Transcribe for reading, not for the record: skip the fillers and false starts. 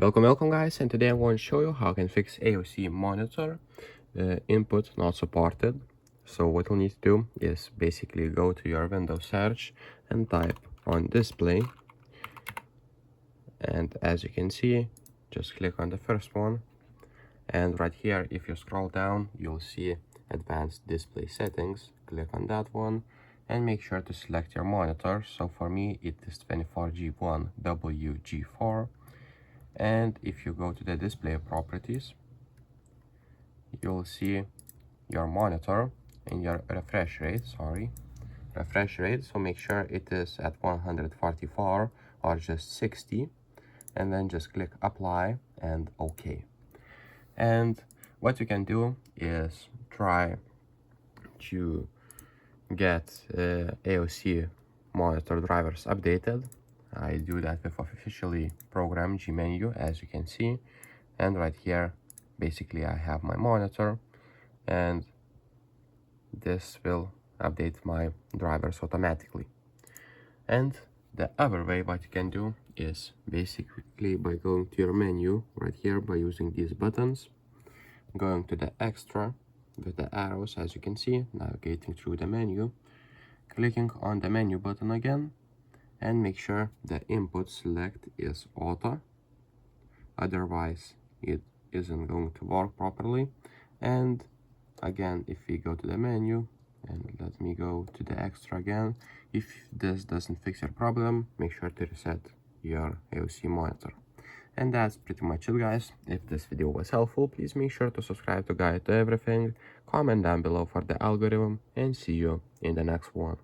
Welcome guys, and today I'm going to show you how I can fix AOC Monitor input not supported. So what you'll need to do is basically go to your Windows search and type on display, and as you can see, just click on the first one, and right here if you scroll down you'll see advanced display settings. Click on that one and make sure to select your monitor. So for me it is 24G1 WG4. And if you go to the display properties, you'll see your monitor and your refresh rate. So make sure it is at 144 or just 60, and then just click apply and OK. And what you can do is try to get AOC monitor drivers updated. I do that with officially programmed Gmenu, as you can see, and right here basically I have my monitor, and this will update my drivers automatically. And the other way what you can do is basically by going to your menu right here by using these buttons, going to the extra with the arrows, as you can see, navigating through the menu, clicking on the menu button again, and make sure the input select is auto, otherwise it isn't going to work properly. And again, if we go to the menu, and let me go to the extra again, if this doesn't fix your problem, make sure to reset your AOC monitor. And that's pretty much it, guys. If this video was helpful, please make sure to subscribe to Guide to Everything, comment down below for the algorithm, and see you in the next one.